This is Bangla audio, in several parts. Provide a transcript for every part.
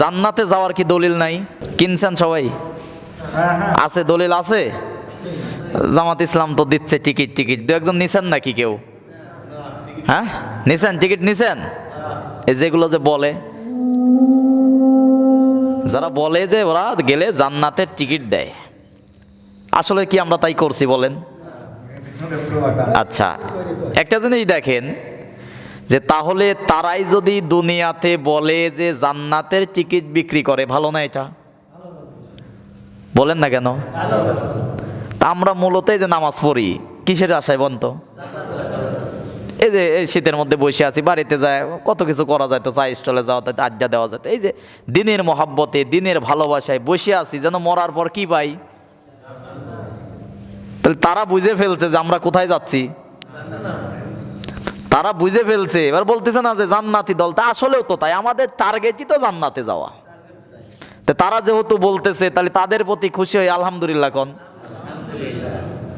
জান্নাতে যাওয়ার কি দলিল নাই? কিনছেন সবাই? আছে, দলিল আছে। জামাত ইসলাম তো দিচ্ছে টিকিট। টিকিট দু একজন নিছেন নাকি কেউ? হ্যাঁ নিছেন, টিকিট নিছেন? এই যেগুলো যে বলে, যারা বলে যে ওরা গেলে জান্নাতের টিকিট দেয়, আসলে কি আমরা তাই করছি বলেন? আচ্ছা, একটা জিনিস দেখেন যে তাহলে তারাই যদি দুনিয়াতে বলে যে জান্নাতের টিকিট বিক্রি করে, ভালো না এটা? বলেন না কেন? তা আমরা মূলত এই যে নামাজ পড়ি কিসের আশায় বন্ত? এই যে এই শীতের মধ্যে বসে আছি, বাড়িতে যায় কত কিছু করা যায়, তো চা স্টলে যাওয়া যায়, আড্ডা দেওয়া যায়, এই যে দিনের মহাব্বতে, দিনের ভালোবাসায় বসে আছি, যেন মরার পর কি পাই? তাহলে তারা বুঝে ফেলছে যে আমরা কোথায় যাচ্ছি, তারা বুঝে ফেলছে। এবার বলতেছে না যে জান্নাতি দল, তা আসলেও তো তাই, আমাদের টার্গেটই তো জান্নাতে যাওয়া। তো তারা যেহেতু বলতেছে, তাহলে তাদের প্রতি খুশি হয়ে আলহামদুলিল্লাহ কোন,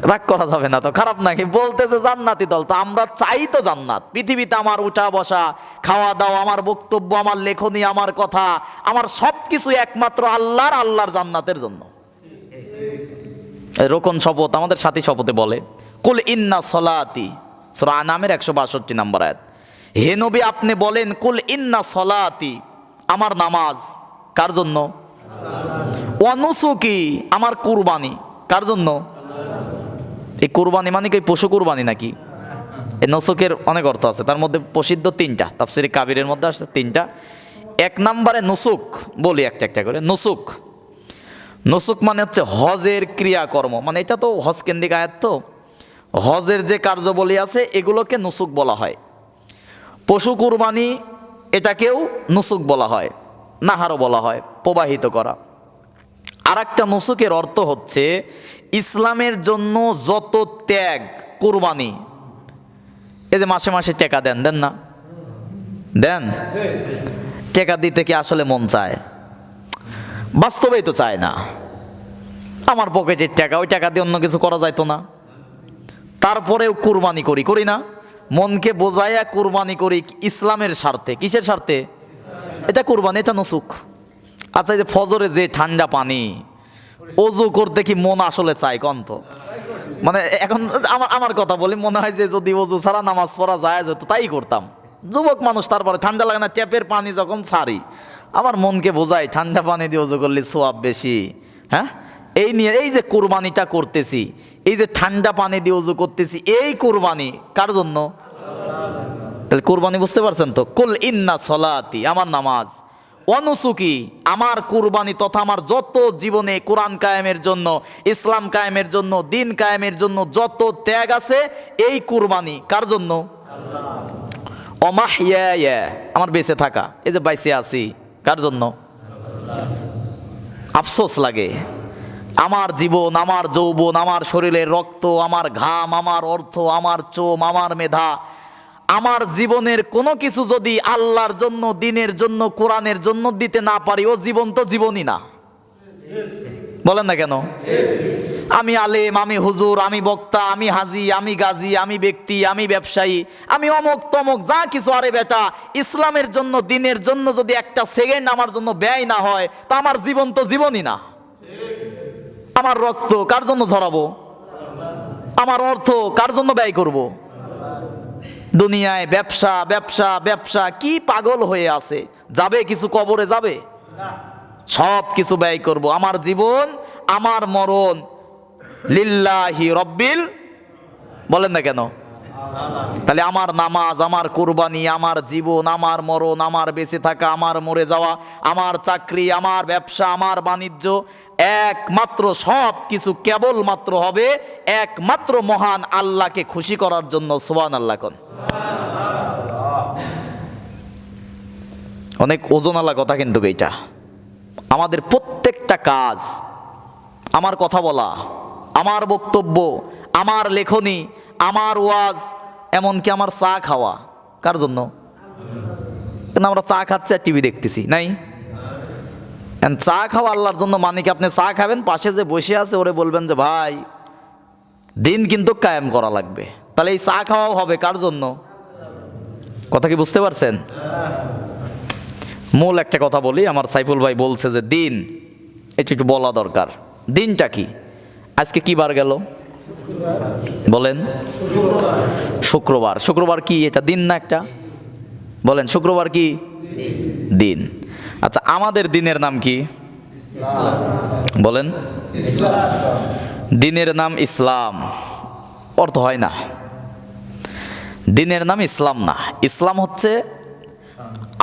রাগ করা যাবে না তো, খারাপ নাকি? বলতেছে জান্নাতি দল, তো আমরা চাই তো জান্নাত। পৃথিবীতে আমার উঠা বসা, খাওয়া দাওয়া, আমার বক্তব্য, আমার লেখনী, আমার কথা, আমার সব কিছু একমাত্র আল্লাহর জান্নাতের জন্য। রোকন শপথ আমাদের সাথী শপথে বলে, কুল ইন্না সলাতি, সূরা আনামের 162 নম্বর আয়াত। হে নবী আপনি বলেন, কুল ইন্না সলাতি, আমার নামাজ কার জন্য? ওয়া নুসুকি, আমার কুরবানি কার জন্য? এই কুরবানি মানে কি পশু কুরবানি নাকি? এই নুসুকের অনেক অর্থ আছে, তার মধ্যে প্রসিদ্ধ 3টা, তাফসীরে কাবীরের মধ্যে আসছে 3টা। এক নম্বরে নুসুক, বলি একটা একটা করে। নুসুক, নুসুক মানে হচ্ছে হজের ক্রিয়াকর্ম, মানে এটা তো হজ কেন্দ্রিক আয়াত, তো হজের যে কার্যবলী আছে এগুলোকে নুসুক বলা হয়। পশু কুরবানি এটাকেও নুসুক বলা হয়, নাহারও বলা হয়, প্রবাহিত করা। আর একটা নুসুকের অর্থ হচ্ছে ইসলামের জন্য যত ত্যাগ, কুরবানি। এই যে মাসে মাসে টাকা দেন, দেন না? দেন? টাকা দিতে কি আসলে মন চায়? বাস্তবেই তো চায় না। আমার পকেটের টাকা, ওই টাকা দিয়ে অন্য কিছু করা যাইতো না? তারপরেও কুরবানি করি, করি না? মনকে বোঝাইয়া কুরবানি করি ইসলামের স্বার্থে। কিসের স্বার্থে? এটা কুরবানি, এটা নুসুক। আচ্ছা, এই যে ফজরে যে ঠান্ডা পানি, ওযু করতে কি মন আসলে চায় কোন তো? মানে এখন আমার কথা বলি, মনে হয় যে যদি ওযু ছাড়া নামাজ পড়া যায় যেত তাই করতাম। যুবক মানুষ, তারপরে ঠান্ডা লাগে না, ট্যাপের পানি যখন ছাড়ি আমার মনকে বোঝাই ঠান্ডা পানি দিয়ে ওযু করলে সোয়াব বেশি। হ্যাঁ, এই নিয়ে এই যে কুরবানিটা করতেছি, এই যে ঠান্ডা পানি দিয়ে ওযু করতেছি, এই কুরবানি কার জন্য? তাহলে কুরবানি বুঝতে পারছেন তো? কুল ইন্না সলাতি, আমার নামাজ, অনুসুকি, আমার কুরবানি, তথা আমার যত জীবনে কোরআন কায়েমের জন্য, ইসলাম কায়েমের জন্য, দিন কায়েমের জন্য যত ত্যাগ আছে, এই কুরবানি কার জন্য? অমাহিয়া, আমার বেঁচে থাকা, এই যে বাইসে আছি কার জন্য? আফসোস লাগে, আমার জীবন, আমার যৌবন, আমার শরীরের রক্ত, আমার ঘাম, আমার অর্থ, আমার চোম, আমার মেধা, আমার জীবনের কোনো কিছু যদি আল্লাহর জন্য, দিনের জন্য, কোরআনের জন্য দিতে না পারি, ও জীবন তো জীবনই না। বলেন না কেন? আমি আলেম, আমি হুজুর, আমি বক্তা, আমি হাজি, আমি গাজী, আমি ব্যক্তি, আমি ব্যবসায়ী, আমি অমুক তমুক, যা কিছু, আরে বেটা, ইসলামের জন্য, দিনের জন্য যদি একটা সেকেন্ড আমার জন্য ব্যয় না হয়, তা আমার জীবন তো জীবনই না। আমার রক্ত কার জন্য ঝরাবো? আমার অর্থ কার জন্য ব্যয় করব? দুনিয়ায় ব্যবসা ব্যবসা ব্যবসা, কি পাগল হয়ে আছে? যাবে কিছু কবরে যাবে? সব কিছু ব্যয় করব। আমার জীবন, আমার মরণ লিল্লাহি রব্বিল, বলেন না কেন? তাহলে আমার নামাজ, আমার কুরবানি, আমার জীবন, আমার মরণ, আমার বেঁচে থাকা, আমার মরে যাওয়া, আমার চাকরি, আমার ব্যবসা, আমার বাণিজ্য, একমাত্র সব কিছু কেবলমাত্র হবে একমাত্র মহান আল্লাহকে খুশি করার জন্য। সুবহানাল্লাহ কোন। অনেক ওজনওয়ালা কথা কিন্তু এইটা। আমাদের প্রত্যেকটা কাজ, আমার কথা বলা, আমার বক্তব্য, আমার লেখনী, আমার ওয়াজ, এমনকি আমার চা খাওয়া কার জন্য? কিন্তু আমরা চা খাচ্ছি আর টিভি দেখতেছি, নাই? চা খাওয়া আল্লাহর জন্য, মানে কি আপনি চা খাবেন, পাশে যে বসে আছে ওরে বলবেন যে ভাই দিন কিন্তু কায়েম করা লাগবে, তাহলে এই চা খাওয়াও হবে কার জন্য? কথা কি বুঝতে পারছেন? মূল একটা কথা বলি, আমার সাইফুল ভাই বলছে যে দিন, এটা একটু বলা দরকার। দিনটা কি? আজকে কি বার গেল বলেন? শুক্রবার। শুক্রবার কি এটা দিন না একটা? বলেন শুক্রবার কি দিন? আচ্ছা, আমাদের দিনের নাম কি বলেন? দিনের নাম ইসলাম। অর্থ হয় না, দিনের নাম ইসলাম না। ইসলাম হচ্ছে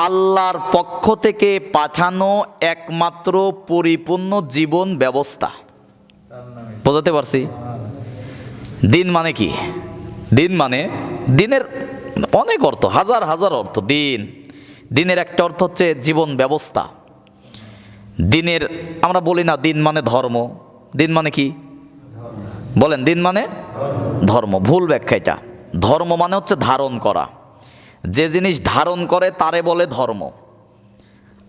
আল্লাহর পক্ষ থেকে পাঠানো একমাত্র পরিপূর্ণ জীবন ব্যবস্থা। বোঝাতে পারছি? দিন মানে কি? দিন মানে, দিনের অনেক অর্থ, হাজার হাজার অর্থ। দিনের একটা অর্থ হচ্ছে জীবন ব্যবস্থা। দিনের আমরা বলি না দিন মানে ধর্ম। দিন মানে কি বলেন? দিন মানে ধর্ম। ভুল ব্যাখ্যা এটা। ধর্ম মানে হচ্ছে ধারণ করা। যে জিনিস ধারণ করে তারে বলে ধর্ম।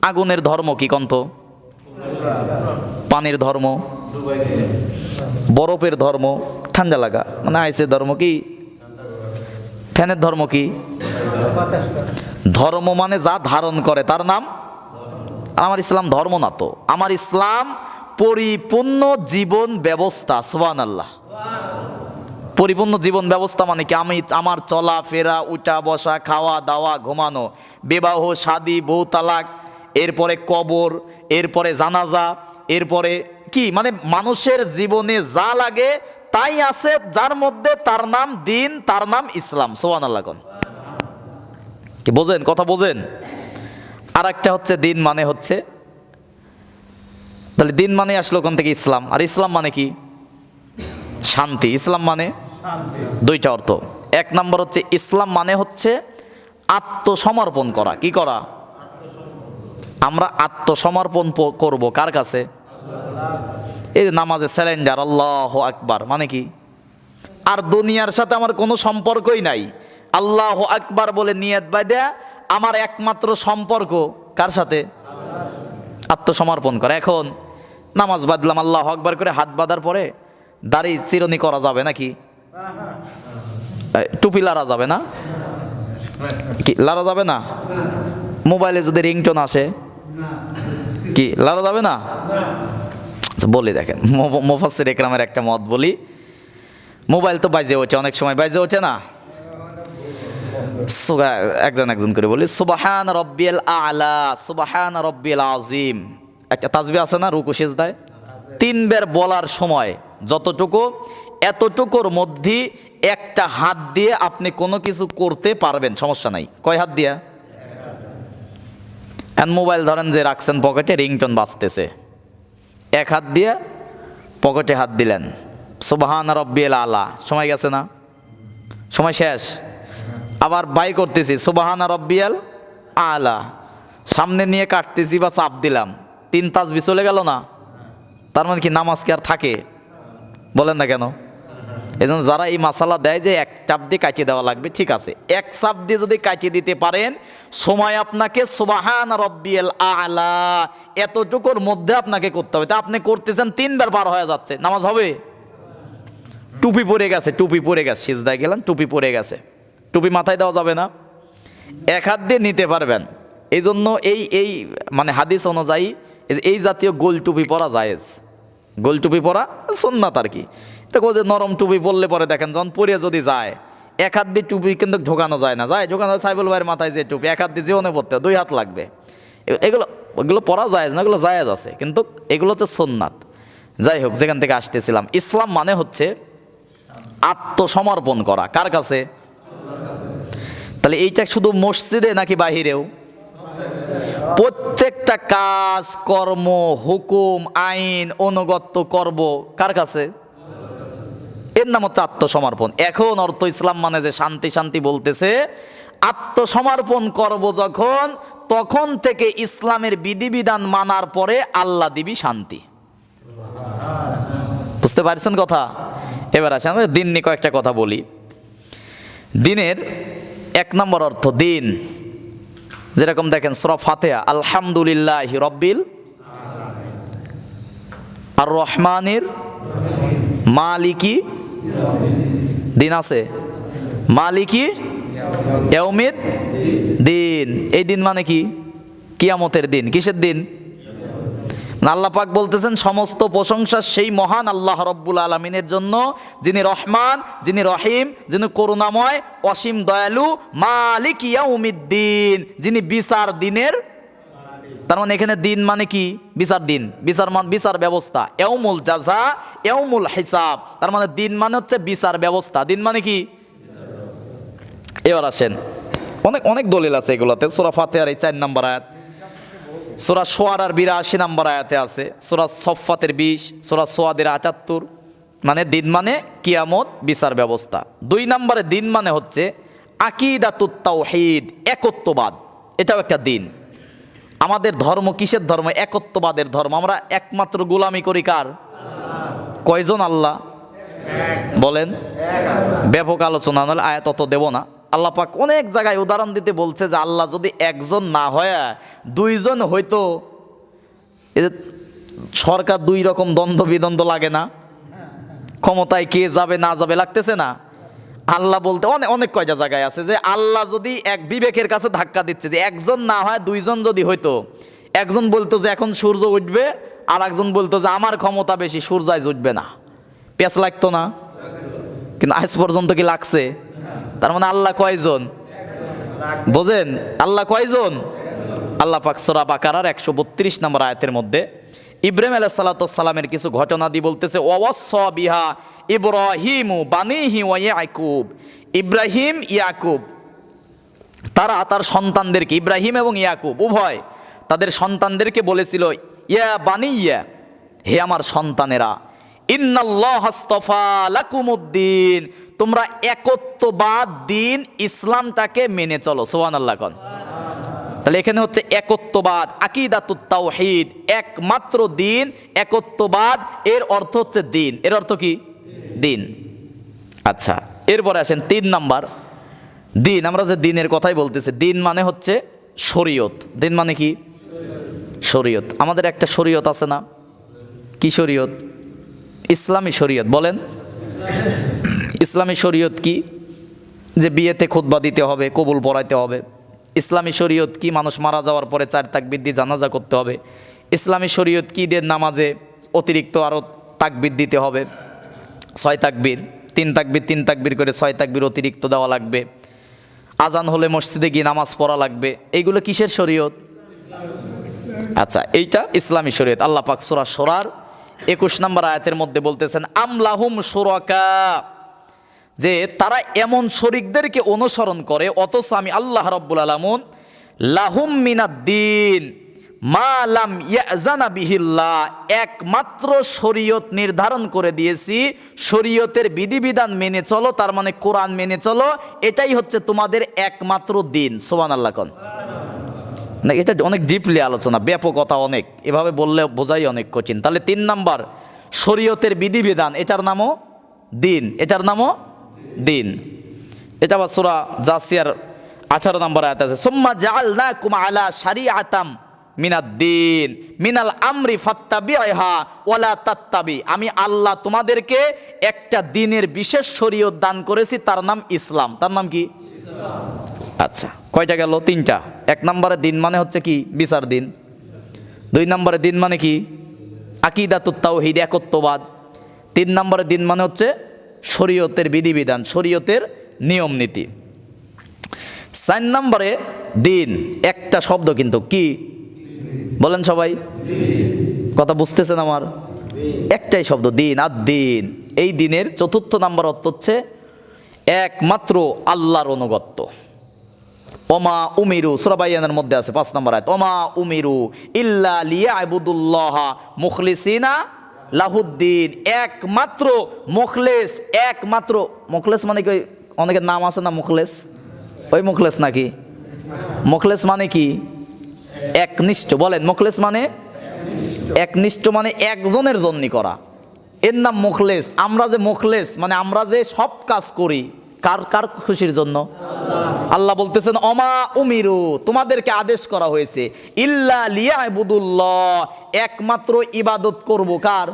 আগুনের ধর্ম কি কন্ত? পানির ধর্ম, বরফের ধর্ম ঠান্ডা লাগা, মানে আইসের ধর্ম কি? ফ্যানের ধর্ম কি? ধর্ম মানে যা ধারণ করে তার নাম। আর আমার ইসলাম ধর্ম না তো, আমার ইসলাম পরিপূর্ণ জীবন ব্যবস্থা। সুবহানাল্লাহ। পরিপূর্ণ জীবন ব্যবস্থা মানে কি? আমার চলা ফেরা, উঠা বসা, খাওয়া দাওয়া, ঘুমানো, বিবাহ শাদী, বউ তালাক, এরপরে কবর, এরপরে জানাজা, এরপরে কি মানে মানুষের জীবনে যা লাগে তাই আছে যার মধ্যে, তার নাম দিন, তার নাম ইসলাম। সুবহানাল্লাহ। কি বোঝেন? কথা বোঝেন? আর একটা হচ্ছে দিন মানে হচ্ছে, তাহলে দিন মানে আসলো কোন থেকে? ইসলাম। আর ইসলাম মানে কি? শান্তি। ইসলাম মানে দুইটা অর্থ। এক নম্বর হচ্ছে ইসলাম মানে হচ্ছে আত্মসমর্পণ করা। কি করা? আমরা আত্মসমর্পণ করব কার কাছে? এই যে নামাজে স্যালেন্ডার, আল্লাহু আকবার মানে কি? আর দুনিয়ার সাথে আমার কোনো সম্পর্কই নাই। আল্লাহু আকবার বলে নিয়ত বাইদা আমার একমাত্র সম্পর্ক কার সাথে? আত্মসমর্পণ করা। এখন নামাজ বাঁধলাম, আল্লাহু আকবার করে হাত বাঁধার পরে দাড়ি চিরনি করা যাবে নাকি? টুপি লারা যাবে না? কি লারা যাবে না? মোবাইলে যদি রিংটোন আসে কি লারা যাবে না? বলি দেখেন, মুফাসসির ইকরামের একটা মত বলি। মোবাইল তো বাজে ওঠে, অনেক সময় বাজে ওঠে না? একজন করে বলি সুবহান রব্বিয়াল আলা, সুবহান রব্বিয়াল আযীম। একটা তাসবিহ আছে না রুকু সিজদায়? 3 বার বলার সময় যতটুকু, এতটুকুর মধ্যে একটা হাত দিয়ে আপনি কোনো কিছু করতে পারবেন, সমস্যা নাই। কয় হাত দিয়া? মোবাইল ধরেন যে রাখছেন পকেটে, রিংটোন বাজতেছে, এক হাত দিয়ে পকেটে হাত দিলেন, সুবহান রব্বিয়াল আলা, সময় গেছে না? সময় শেষ। আবার বাই করতেছি সুবহান রব্বিয়াল আলা, সামনে নিয়ে কাটতেছি বা চাপ দিলাম, 3 তাসবিহ চলে গেল না? তার মানে কি নামাজ কি আর থাকে? বলেন না কেন? এই জন্য যারা এই মাসালা দেয় যে এক চাপ দিয়ে কাটিয়ে দেওয়া লাগবে, ঠিক আছে, এক চাপ দিয়ে যদি কাটিয়ে দিতে পারেন, সময় আপনাকে সুবহান রব্বিয়াল আলা এতটুকুর মধ্যে আপনাকে করতে হবে। তা আপনি করতেছেন 3 বার পার হয়ে যাচ্ছে, নামাজ হবে? টুপি পরে গেছে, সিজদায় গেলেন, টুপি পরে গেছে, টুপি মাথায় দেওয়া যাবে না? এক হাত দিয়ে নিতে পারবেন। এই জন্য এই মানে হাদিস অনুযায়ী এই জাতীয় গোল টুপি পরা জায়েজ। গোল টুপি পরা সুন্নাত আর কি। এটা যে নরম টুপি পরলে পরে দেখেন যখন পরে যদি যায়, এক হাত দিয়ে টুপি কিন্তু ঢোকানো যায় না। ঢোকানো যায় সাইবুল ভাইয়ের মাথায় যে টুপি, এক হাত দিয়ে জীবনে পরতে 2 হাত লাগবে। ওগুলো পরা জায়েজ না, এগুলো জায়েজ আছে, কিন্তু এগুলো হচ্ছে সুন্নাত। যাই হোক, যেখান থেকে আসতেছিলাম, ইসলাম মানে হচ্ছে আত্মসমর্পণ করা কার কাছে? তাহলে এইটা শুধু মসজিদে নাকি বাহিরেও? প্রত্যেকটা কাজ, কর্ম, হুকুম, আইন অনুগত্য করব কার কাছে? এর নাম হচ্ছে আত্মসমর্পণ। এখন অর্থ ইসলাম মানে যে শান্তি শান্তি বলতেছে, আত্মসমর্পণ করব যখন, তখন থেকে ইসলামের বিধিবিধান মানার পরে আল্লাহ দিবি শান্তি। বুঝতে পারছেন কথা? এবার আসেন দিন নিয়ে কয়েকটা কথা বলি। দিনের 1 নম্বর অর্থ দিন, যেরকম দেখেন সূরা ফাতিহা, আলহামদুলিল্লাহি রব্বিল আর রহমানির মালিকি দিন আছে, মালিকি ইয়াউমিদ দিন। এই দিন মানে কি? কিয়ামতের দিন। কিসের দিন? আল্লাহ পাক বলতেছেন সমস্ত প্রশংসা সেই মহান আল্লাহ রব্বুল আলামিনের জন্য, যিনি রহমান, যিনি রহিম, যিনি করুণাময়, অসীম দয়ালু, মালিক ইয়াউমিদ্দিন, যিনি বিচার দিনের। তার মানে এখানে দিন মানে কি? বিচার দিন, বিচার ব্যবস্থা। ইয়াউমুল জাযা, ইয়াউমুল হিসাব। তার মানে দিন মানে হচ্ছে বিচার ব্যবস্থা। দিন মানে কি? এবার আসেন, অনেক অনেক দলিল আছে এগুলোতে। সূরা ফাতিহার এই 4 নম্বর আয়াত, সূরা শুআরার 82 নম্বর আয়াতে আছে, সূরা সফফাতের 20, সূরা সুয়াদের 78। মানে দিন মানে কিয়ামত, বিচার ব্যবস্থা। 2 নম্বরে দিন মানে হচ্ছে আকীদাতুত তাওহীদ, একত্ববাদ। এটাও একটা দিন। আমাদের ধর্ম কিসের ধর্ম? একত্ববাদের ধর্ম। আমরা একমাত্র গোলামি করি কার? কয়জন আল্লাহ বলেন? ব্যাপক আলোচনা, নাহলে আয়াত অত দেব না। আল্লাহ পাক অনেক জায়গায় উদাহরণ দিতে বলছে যে আল্লাহ যদি একজন না হয় 2জন হইতো। এই যে সরকার 2 রকম দ্বন্দ্ব বিদ্বন্দ্ব লাগে না? ক্ষমতায় কে যাবে না যাবে লাগতেছে না? আল্লাহ বলতে অনেক অনেক কয়টা জায়গায় আছে যে আল্লাহ যদি এক বিবেকের কাছে ধাক্কা দিচ্ছে যে একজন না হয় 2জন যদি হইতো, একজন বলতো যে এখন সূর্য উঠবে, আর একজন বলতো যে আমার ক্ষমতা বেশি, সূর্য আজ উঠবে না। পেঁচ লাগতো না? কিন্তু আজ পর্যন্ত কি লাগছে? তার মানে আল্লাহ কয়জন? বোঝেন আল্লাহ কয়জন? আল্লাহ পাক সূরা বাকারার 132 নম্বর আয়াতের মধ্যে ইব্রাহিম আলাইহিস সালাতু ওয়াস সালামের কিছু ঘটনা দিয়ে বলতেছে, ওয়াওয়াসসা বিহা ইব্রাহিমু বানিহি ওয়া ইয়াকুব। ইব্রাহিম, ইয়াকুব তারা তার সন্তানদেরকে, ইব্রাহিম এবং ইয়াকুব উভয় তাদের সন্তানদেরকে বলেছিল, ইয়া বানিয়া, হে আমার সন্তানেরা, ইন্নাল্লাহা আস্তাফা লাকুমুদ্দিন, তোমরা একত্ববাদ দিন ইসলামটাকে মেনে চলো। সুবহানাল্লাহ কোন। তাহলে এখানে হচ্ছে একত্ববাদ, আকীদাতুত তাওহীদ, একমাত্র দিন, একত্ববাদ। এর অর্থ হচ্ছে দিন। এর অর্থ কি? দিন। আচ্ছা, এরপরে আসেন 3 নাম্বার দিন। আমরা যে দিনের কথাই বলতেছি, দিন মানে হচ্ছে শরীয়ত। দিন মানে কি? শরীয়ত। আমাদের একটা শরীয়ত আছে না? কি শরীয়ত? ইসলামী শরীয়ত। বলেন ইসলামী শরীয়ত কি? যে বিয়েতে খুতবা দিতে হবে, কবুল পড়াইতে হবে। ইসলামী শরীয়ত কি? মানুষ মারা যাওয়ার পরে 4 তাকবীর দিয়ে জানাজা করতে হবে। ইসলামী শরীয়ত কি? ঈদের নামাজে অতিরিক্ত আরও তাকবীর দিতে হবে, 6 তাকবীর, 3 তাকবীর 3 তাকবীর করে 6 তাকবীর অতিরিক্ত দেওয়া লাগবে। আজান হলে মসজিদে গিয়ে নামাজ পড়া লাগবে। এইগুলো কিসের শরীয়ত? আচ্ছা, এইটা ইসলামী শরীয়ত। আল্লাহ পাক সূরা শুরার 21 নম্বর আয়াতের মধ্যে বলতেছেন, আমলাহুম শুরাকা, যে তারা এমন শরীকদেরকে অনুসরণ করে, অথচ আমি আল্লাহ রাব্বুল আলামিন লাহুম মিনাদ্দিন মা লাম ইয়াজানা বিহিল্লাহ, একমাত্র শরীয়ত নির্ধারণ করে দিয়েছি, শরীয়তের বিধিবিধান মেনে চলো, তার মানে কোরআন মেনে চলো, এটাই হচ্ছে তোমাদের একমাত্র দিন। সুবহানাল্লাহ কোন। না, এটা অনেক ডিপলি আলোচনা, ব্যাপকতা অনেক, এভাবে বললে বোঝাই অনেক কঠিন। তাহলে 3 নাম্বার শরীয়তের বিধিবিধান, এটার নামও দিন, এটার নামও দিন। এটা আবার সূরা জাসিয়ার 18 নম্বর আয়াত আছে, সুম্মা জাআলনাকুম আলা শারিআতাম মিনাদ্দিন মিনাল আমরি ফাত্তাবিহা ওয়ালা তাত্তাবি, আমি আল্লাহ তোমাদেরকে একটা দিনের বিশেষ শরীয়ত দান করেছি, তার নাম ইসলাম। তার নাম কি? ইসলাম। আচ্ছা, কয়টা গেল? 3টা। 1 নম্বরে দিন মানে হচ্ছে কি? বিচার দিন। 2 নম্বরে দিন মানে কি? আকীদাতুত তাওহীদ, একত্ববাদ। 3 নম্বরে দিন মানে হচ্ছে শরীয়তের বিধিবিধান, শরীয়তের নিয়ম নীতি। 4 নম্বরে দিন একটা শব্দ, কিন্তু কি বলেন সবাই? কথা বুঝতেছেন আমার? একটাই শব্দ, দিন। আর দিন, এই দিনের 4র্থ নম্বর অর্থ হচ্ছে একমাত্র আল্লাহর অনুগত্য। ওমা উমিরু, সূরা বাইয়ানের মধ্যে আছে 5 নম্বর আয়াত, ওমা উমিরু ইল্লা লিয়াবুদুল্লাহা মুখলিসিনা লাহুদ্দিন, একমাত্র মুখলেস, একমাত্র মুখলেস মানে কি? অনেকের নাম আছে না মুখলেস, ওই মুখলেস নাকি? মুখলেস মানে কি? একনিষ্ঠ। বলেন মুখলেস মানে? একনিষ্ঠ মানে একজনের জন্য করা, এর নাম মুখলেস। আমরা যে মুখলেস মানে আমরা যে সব কাজ করি কার কার খুশির জন্য? আল্লাহ বলতেছেন ওমা উমিরু, তোমাদেরকে আদেশ করা হয়েছে ইল্লা লিয়াবুদুল্লাহ, একমাত্র ইবাদত করব কার?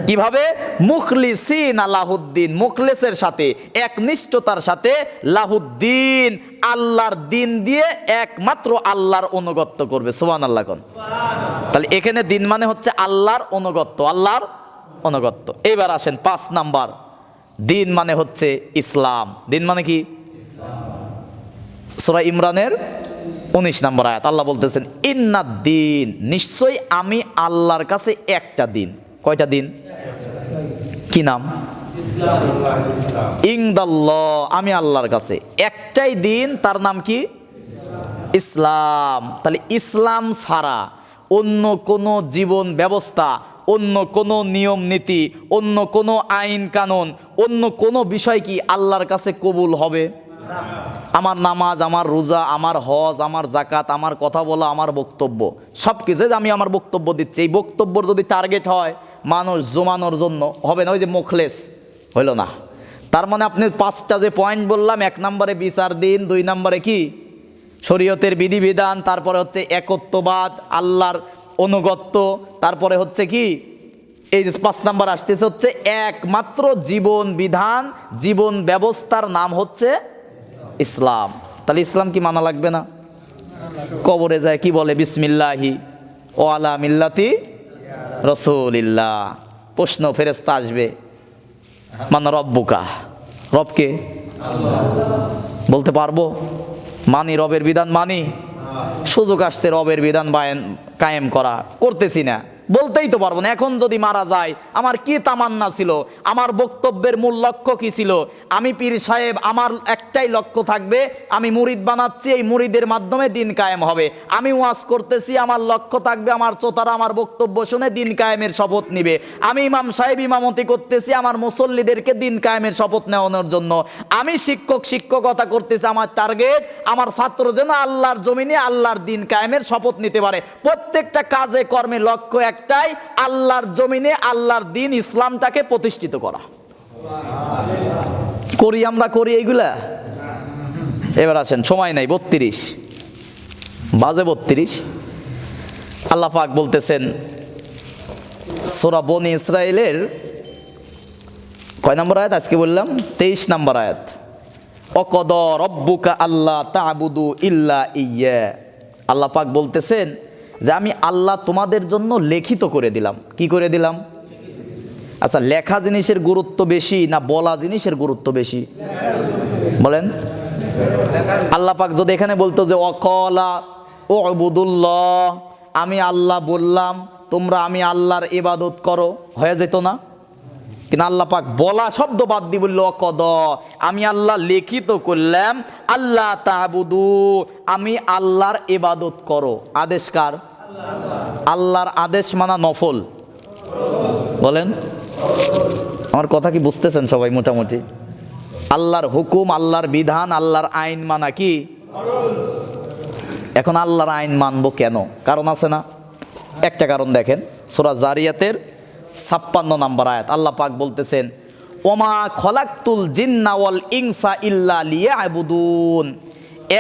কিভাবে? মুখলিসিন লাহুদ্দিন, মুখলেসের সাথে, একনিষ্ঠতার সাথে, লাহুদ্দিন আল্লাহর দিন দিয়ে একমাত্র আল্লাহর অনুগত্য করবে। সুবহানাল্লাহ কোন। তাহলে এখানে দিন মানে হচ্ছে আল্লাহর অনুগত্য, আল্লাহর অনুগত্য। এবার আসেন 5 নাম্বার, দিন মানে হচ্ছে ইসলাম। দিন মানে কি? সূরা ইমরানের 19 নম্বর আয়াত আল্লাহ বলতেছেন ইন্নাদ্দিন, নিশ্চয়ই আমি আল্লাহর কাছে একটা দিন। কয়টা দিন? কি নাম? ইনদাল্লাহ, আমি আল্লাহর কাছে একটাই দিন, তার নাম কি? ইসলাম। তাহলে ইসলাম ছাড়া অন্য কোনো জীবন ব্যবস্থা, অন্য কোনো নিয়ম নীতি, অন্য কোনো আইন কানুন, অন্য কোনো বিষয় কি আল্লাহর কাছে কবুল হবে? আমার নামাজ, আমার রোজা, আমার হজ, আমার জাকাত, আমার কথা বলা, আমার বক্তব্য, সব কিছু যে আমি আমার বক্তব্য দিচ্ছি, এই বক্তব্যর যদি টার্গেট হয় মানুষ জমানোর জন্য, হবে না। ওই যে মুখলেস হইল না। তার মানে আপনি 5টা যে পয়েন্ট বললাম, 1 নম্বরে বিচার দিন, 2 নম্বরে কি শরীয়তের বিধিবিধান, তারপরে হচ্ছে একত্ববাদ, আল্লাহর অনুগত্য, তারপরে হচ্ছে কি এই যে 5 নাম্বার আসতেছে হচ্ছে একমাত্র জীবন বিধান, জীবন ব্যবস্থার নাম হচ্ছে ইসলাম। তাহলে ইসলাম কি মানা লাগবে না? কবরে যায় কি বলে? বিসমিল্লাহি ও আলা মিল্লাতি রাসূলিল্লাহ। প্রশ্ন ফেরেশতা আসবে, মান রব্বুকা, রবকে বলতে পারবো? মানি, রবের বিধান মানি। সুযোগ আসছে রবের বিধান কায়েম করা, করতেছি না, বলতেই তো পারবো না। এখন যদি মারা যায় আমার কি তামান্না ছিল, আমার বক্তব্যের মূল লক্ষ্য কি ছিল? আমি পীর সাহেব, আমার একটাই লক্ষ্য থাকবে, আমি মুরিদ বানাচ্ছি, এই মুরিদের মাধ্যমে দিন কায়েম হবে। আমি ওয়াজ করতেছি, আমার লক্ষ্য থাকবে আমার শ্রোতারা আমার বক্তব্য শুনে দিন কায়েমের শপথ নিবে। আমি ইমাম সাহেব ইমামতি করতেছি, আমার মুসল্লিদেরকে দিন কায়েমের শপথ নেওয়ানোর জন্য। আমি শিক্ষক শিক্ষকতা করতেছি, আমার টার্গেট আমার ছাত্র যেন আল্লাহর জমিনে আল্লাহর দিন কায়েমের শপথ নিতে পারে। প্রত্যেকটা কাজে কর্মে লক্ষ্য একটাই, আল্লাহর জমিনে আল্লাহর দিন ইসলামটাকে প্রতিষ্ঠিত করা। করি আমরা, করি এইগুলা? এবার আসেন, সময় নাই, 32 বাজে 32। আল্লাহ পাক বলতেছেন সূরা বনি ইসরাইলের কয় নম্বর আয়াত আজকে বললাম? 23 নম্বর আয়াত। অকদ রব্বুকা আল্লাহ তা'বুদু ইল্লা ইয়্যা। আল্লাহ পাক বলতেছেন যে আমি আল্লাহ তোমাদের জন্য লিখিত করে দিলাম। কি করে দিলাম? আচ্ছা, লেখা জিনিসের গুরুত্ব বেশি না বলা জিনিসের গুরুত্ব বেশি? বলেন। আল্লাহ পাক যদি এখানে বলতো যে অকলা উবুদুল্লাহ, আমি আল্লাহ বললাম তোমরা আমি আল্লাহর ইবাদত করো, হয়ে যেত না? কিন্তু আল্লাহ পাক বলা শব্দ বাদ দিয়ে বলল অকদ, আমি আল্লাহ লিখিত করলাম আল্লাহ তা'বুদু, আমি আল্লাহর ইবাদত করো। আদেশ কার? আল্লাহর আদেশ মানা নফল। বলেন, আমার কথা কি বুঝতেছেন সবাই? মোটামুটি আল্লাহর হুকুম, আল্লাহর বিধান, আল্লাহর আইন মানা কি? এখন আল্লাহর আইন মানবো কেন? কারণ আছে না? একটা কারণ দেখেন, সূরা জারিয়াতের 56 নম্বর আয়াত আল্লাহ পাক বলতেছেন ওমা খলাকতুল জিন্না ওয়াল ইনসা ইল্লা লিয়াবুদুন,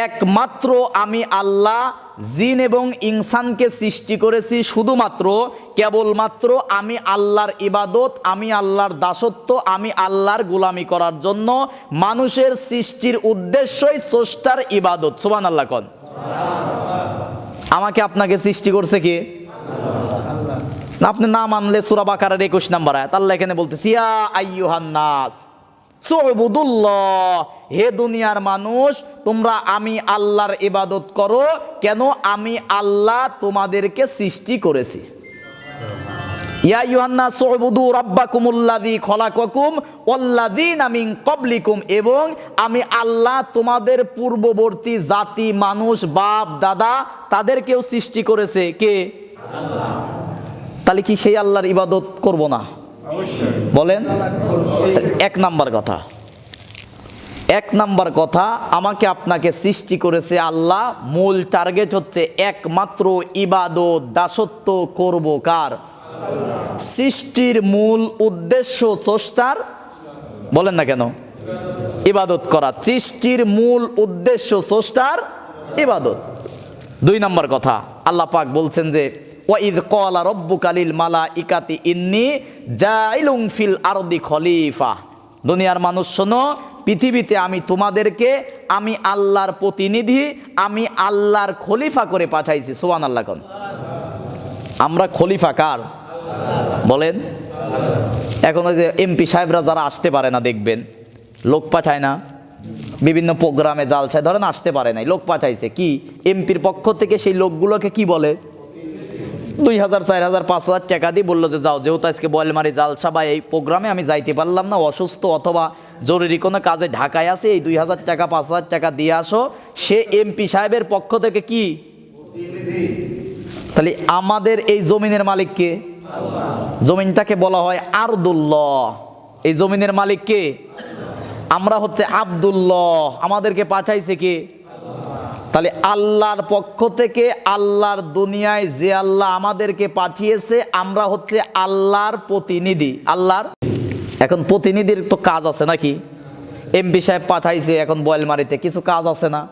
একমাত্র আমি আল্লাহ জিন এবং ইনসানকে সৃষ্টি করেছি শুধুমাত্র কেবলমাত্র আমি আল্লাহর ইবাদত, আমি আল্লাহর দাসত্ব, আমি আল্লাহর গোলামি করার জন্য। মানুষের সৃষ্টির উদ্দেশ্যই স্রষ্টার ইবাদত। সুবহানাল্লাহ কোন। আমাকে আপনাকে সৃষ্টি করছে কে? আপনি না মানলে সূরা বাকারার 21 নম্বর আয়াত আল্লাহ এখানে বলতেছে ইয়া আইয়ুহান নাস সুবুদুল্লাহ, হে দুনিয়ার মানুষ তোমরা আমি আল্লাহর ইবাদত করো। কেন? আমি আল্লাহ তোমাদেরকে সৃষ্টি করেছি। ইয়া আইয়ুহান নাস সুবুদু রাব্বাকুমুল্লাযী খলাকাকুম ওয়াল্লাযীনা মিন ক্বাবলিকুম, এবং আমি আল্লাহ তোমাদের পূর্ববর্তী জাতি মানুষ বাপ দাদা তাদেরকেও সৃষ্টি করেছে। কে? আল্লাহ। তাহলে কি সেই আল্লাহর ইবাদত করব না? বলেন। 1 নাম্বার কথা, 1 নাম্বার কথা, আমাকে আপনাকে সৃষ্টি করেছে আল্লাহ। মূল টার্গেট হচ্ছে একমাত্র ইবাদত দাসত্ব করব কার? সৃষ্টির মূল উদ্দেশ্য স্রষ্টার। বলেন না কেন? ইবাদত করা। সৃষ্টির মূল উদ্দেশ্য স্রষ্টার ইবাদত। 2 নাম্বার কথা, আল্লাহ পাক বলছেন যে ওয়াইদ ক্বালা রাব্বুকা লিল মালাইকাতি ইন্নী জাইলুন ফিল আরদি খলিফা। দুনিয়ার মানুষ শোনো, পৃথিবীতে আমি তোমাদেরকে আমি আল্লাহর প্রতিনিধি, আমি আল্লাহর খলিফা করে পাঠাইছি। সুবহানাল্লাহ কোন। আমরা খলিফা কার বলেন? এখন ওই যে এমপি সাহেবরা যারা আসতে পারে না, দেখবেন লোক পাঠায় না, বিভিন্ন প্রোগ্রামে জালসায় ধরেন আসতে পারে নাই, লোক পাঠাইছে কি এমপির পক্ষ থেকে, সেই লোকগুলোকে কি বলে 2000 4000 5000 টাকা দিয়ে বললো যে যাও, যেহেতু আজকে বয়লমারি জালসা বা এই প্রোগ্রামে আমি যাইতে পারলাম না, অসুস্থ অথবা জরুরি কোনো কাজে ঢাকায় আছে, এই 2000 টাকা 5000 টাকা দিয়ে আসো। সে এমপি সাহেবের পক্ষ থেকে কি? তাহলে আমাদের এই জমিনের মালিক কে? জমিনটাকে বলা হয় আরদুল্লাহ। এই জমিনের মালিক কে? আমরা হচ্ছে আব্দুল্লাহ। আমাদেরকে পাঠাইছে কে? তাহলে আল্লাহর পক্ষ থেকে, আল্লাহর দুনিয়ায় যে আল্লাহ আমাদেরকে পাঠিয়েছে, আমরা হচ্ছে আল্লাহর প্রতিনিধি। আল্লাহর এখন প্রতিনিধির তো কাজ আছে নাকি? এমপি সাহেব পাঠাইছে এখন বয়লমারিতে, কিছু কাজ আছে না?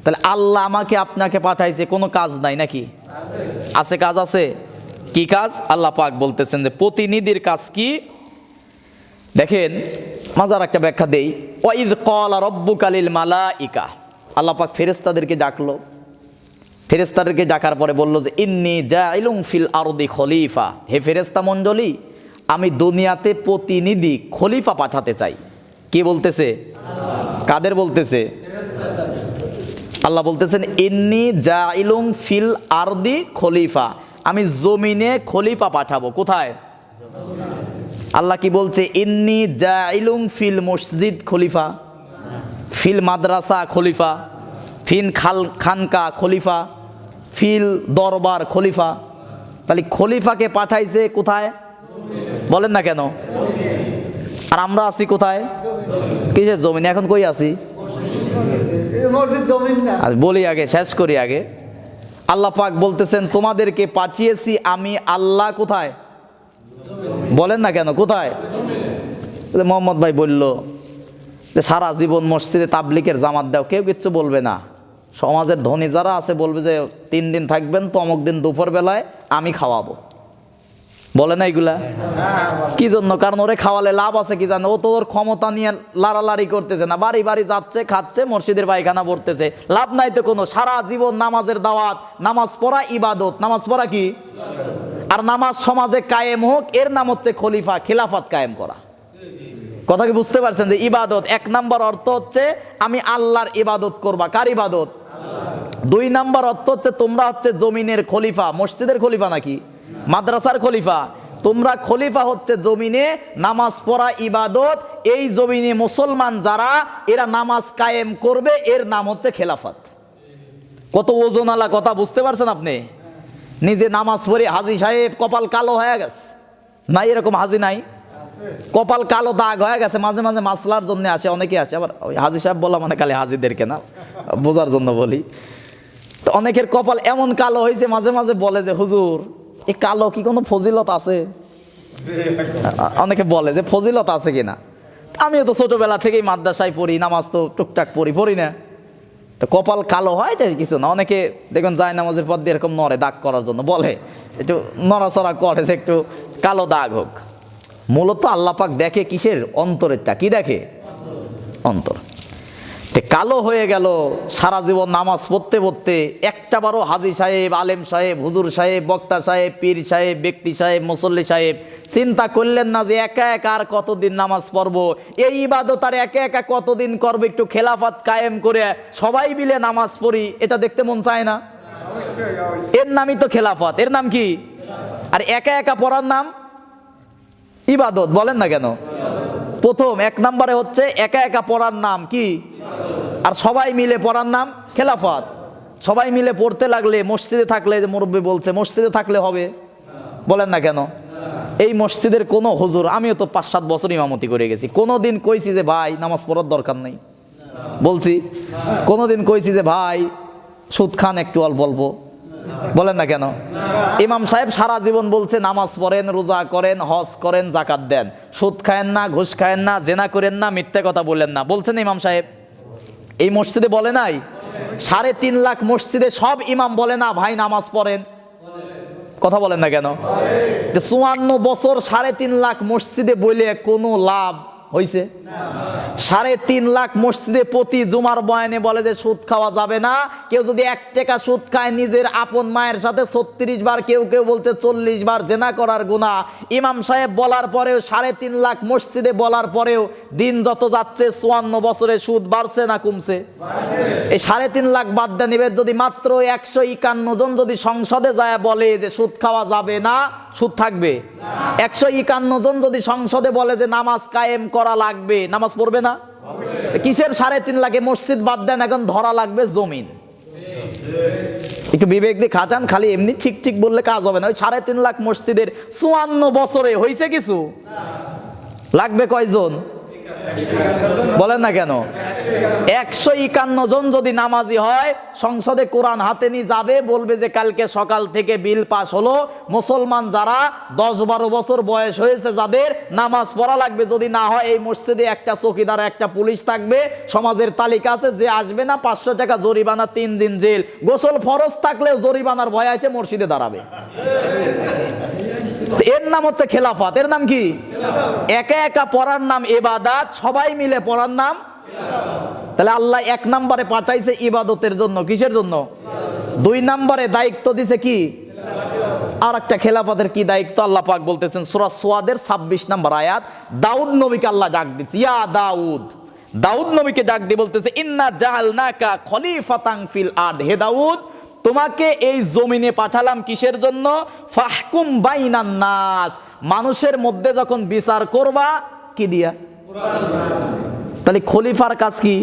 তাহলে আল্লাহ আমাকে আপনাকে পাঠাইছে, কোনো কাজ নাই নাকি? আছে, কাজ আছে। কি কাজ? আল্লাহ পাক বলতেছেন যে প্রতিনিধির কাজ কি। দেখেন মাজার একটা ব্যাখ্যা দেই। ওয়াইদ ক্বালা রাব্বুকা লিল মালাইকা, আল্লাহ পাক ফেরেশতাদেরকে ডাকলো। ফেরেশতাদেরকে ডাকার পরে বলল যে ইন্নী জাইলুন ফিল আরদি খলিফা, হে ফেরেশতা মণ্ডলী, আমি দুনিয়াতে প্রতিনিধি খলিফা পাঠাতে চাই। কে বলতেছে? কাদের বলতেছে? আল্লাহ বলতেছেন ইন্নী জাইলুন ফিল আরদি খলিফা, আমি জমিনে খলিফা পাঠাবো। কোথায়? আল্লাহ কি বলছে? ইন্নী জাইলুন ফিল মসজিদ খলিফা, ফিল মাদ্রাসা খলিফা, ফিল খানকা খলিফা, ফিল দরবার খলিফা। তাহলে খলিফাকে পাঠাইছে কোথায়? বলেন না কেন? আর আমরা আছি কোথায়? কিসের জমিনে? এখন কই আছি? বলি আগে, শেষ করি আগে। আল্লাহ পাক বলতেছেন তোমাদেরকে পাঠিয়েছি আমি আল্লাহ। কোথায়? বলেন না কেন? কোথায়? মোহাম্মদ ভাই বলল যে সারা জীবন মসজিদে তাবলিগের জামাত দাও, কেউ কিচ্ছু বলবে না। সমাজের ধনী যারা আছে বলবে যে 3 দিন থাকবেন তো অমুক দিন দুপুর বেলায় আমি খাওয়াবো। বলে না এগুলা? কি জন্য? কারণ ওরে খাওয়ালে লাভ আছে কি জানো? ও তো ওর ক্ষমতা নিয়ে লাড়ালাড়ি করতেছে না, বাড়ি বাড়ি যাচ্ছে, খাচ্ছে, মসজিদের পায়খানা ভরতেছে, লাভ নাই তো কোনো। সারা জীবন নামাজের দাওয়াত, নামাজ পড়া ইবাদত। নামাজ পড়া কি? আর নামাজ সমাজে কায়েম হোক, এর নাম হচ্ছে খলিফা, খেলাফত কায়েম করা। কথা কি বুঝতে পারছেন? যে ইবাদত 1 নাম্বার অর্থ হচ্ছে আমি আল্লাহর ইবাদত করবা। কার ইবাদত? 2 নাম্বার অর্থ হচ্ছে তোমরা হচ্ছে জমিনের খলিফা। মসজিদের খলিফা নাকি মাদ্রাসার খলিফা? তোমরা খলিফা হচ্ছে জমিনে নামাজ পড়া ইবাদত। এই জমিনে মুসলমান যারা, এরা নামাজ কায়েম করবে, এর নাম হচ্ছে খেলাফত। কত ওজনালা কথা, বুঝতে পারছেন আপনি? নিজে নামাজ পড়ে হাজি সাহেব কপাল কালো হয়ে গেছে, নাই এরকম হাজি নাই? কপাল কালো দাগ হয়ে গেছে, মাঝে মাঝে মাসলার জন্য আসে, অনেকে আসে। আবার ওই হাজি সাহেব বলা মানে খালি হাজিদেরকে না, বোঝার জন্য বলি। তো অনেকের কপাল এমন কালো হয়েছে, মাঝে মাঝে বলে যে হুজুর এই কালো কি কোনো ফজিলত আছে? অনেকে বলে যে ফজিলত আছে কিনা। আমিও তো ছোটবেলা থেকেই মাদ্রাসায় পড়ি, নামাজ তো টুকটাক পড়ি না। তো কপাল কালো হয় তাই কিছু না। অনেকে দেখুন যায় নামাজের পর দিয়ে এরকম নড়ে দাগ করার জন্য, বলে একটু নড়াচড়া করে যে একটু কালো দাগ হোক। মূলত আল্লাহ পাক দেখে কিসের? অন্তরেরটা। কি দেখে? অন্তর। তে কালো হয়ে গেল সারা জীবন নামাজ পড়তে পড়তে, একটা বারও হাজি সাহেব, আলেম সাহেব, হুজুর সাহেব, বক্তা সাহেব, পীর সাহেব, ব্যক্তি সাহেব, মুসল্লি সাহেব চিন্তা করলেন না যে একা একা আর কতদিন নামাজ পড়বো, এই ইবাদত আর একা একা কতদিন করবো, একটু খেলাফত কায়েম করে সবাই মিলে নামাজ পড়ি, এটা দেখতে মন চায় না? এর নামই তো খেলাফত। এর নাম কি? আর একা একা পড়ার নাম ইবাদত। বলেন না কেন? প্রথম 1 নম্বরে হচ্ছে একা একা পড়ার নাম কি? আর সবাই মিলে পড়ার নাম খেলাফত। সবাই মিলে পড়তে লাগলে, মসজিদে থাকলে, যে মুরব্বী বলছে মসজিদে থাকলে হবে, বলেন না কেন? এই মসজিদের কোনো হুজুর, আমিও তো 5-7 বছর ইমামতি করে গেছি, কোনোদিন কইছি যে ভাই নামাজ পড়ার দরকার নেই? বলছি? কোনোদিন কইছি যে ভাই সুদ খান একটু অল্প অল্প? বলেন না কেন? ইমাম সাহেব সারা জীবন বলছে নামাজ পড়েন, রোজা করেন, হজ করেন, জাকাত দেন, সুদ খায়েন না, ঘুষ খায়েন না, জেনা করেন না, মিথ্যে কথা বলেন না, বলছেন ইমাম সাহেব? এই মসজিদে বলে নাই? 3.5 লাখ মসজিদে সব ইমাম বলে না ভাই নামাজ পড়েন? কথা বলেন না কেন? 54 বছর 3.5 লাখ মসজিদে বলে কোনো লাভ হয়েছে? 3.5 লাখ মসজিদে প্রতি জুমার বয়ানে বলে যে সুদ খাওয়া যাবে না। কেউ যদি 1 টাকা সুদ খায়, নিজের আপন মায়ের সাথে 36 বার, কেউ কেউ বলছে 40 বার জেনা করার গুনাহ। ইমাম সাহেব বলার পরেও, 3.5 লাখ মসজিদে বলার পরেও দিন যত যাচ্ছে 54 বছরে সুদ বাড়ছে না কমছে? এই 3.5 লাখ বাদ দেন, এবার যদি মাত্র 151 জন যদি সংসদে যায় বলে যে সুদ খাওয়া যাবে না, সুদ থাকবে? 151 জন যদি সংসদে বলে যে নামাজ কায়েম করা লাগবে, নামাজ পড়বে না? কিসের 3.5 লাখে? মসজিদ বাদ দেন, এখন ধরা লাগবে জমিন। একটু বিবেক দিয়ে খাটান, খালি এমনি ঠিক ঠিক বললে কাজ হবে না। ওই 3.5 লাখ মসজিদের 54 বছরে হয়েছে কিছু? লাগবে কয়জন বলেন না কেন? 151 জন যদি নামাজি হয়, সংসদে কোরআন হাতে নিয়ে যাবে, বলবে যে কালকে সকাল থেকে বিল পাস হলো, মুসলমান যারা 10-12 বছর বয়স হয়েছে যাদের নামাজ পড়া লাগবে, যদি না হয় এই মসজিদে একটা চৌকিদার, একটা পুলিশ থাকবে, সমাজের তালিকা আছে, যে আসবে না 500 টাকা জরিমানা, 3 দিন জেল। গোসল ফরজ থাকলেও জরিমানার ভয় এসে মসজিদে দাঁড়াবে। এর নাম হচ্ছে খেলাফত। এর নাম কি? একা একা পড়ার নাম ইবাদত, সবাই মিলে পড়ার নাম। তাহলে আল্লাহ 1 নম্বরে পাঠাইছে ইবাদতের জন্য। কিসের জন্য? 2 নম্বরে দায়িত্ব দিছে কি? আর একটা খেলাফতের কি দায়িত্ব? আল্লাহ পাক বলতেছেন সূরা সুয়াদের 26 নম্বর আয়াত, দাউদ নবীকে আল্লাহ ডাক দিচ্ছে, ইয়া দাউদ। দাউদ নবীকে ডাক দিয়ে বলতেছে, ইন্না জাআলনাকা খলিফাতান ফিল আরদ। হে দাউদ, তোমাকে এই জমিনে পাঠালাম কিসের জন্য? ফাহকুম বাইনান নাস, মানুষের মধ্যে যখন বিচার করবা, কি দিয়া? তাহলে খলিফার কাজ কি?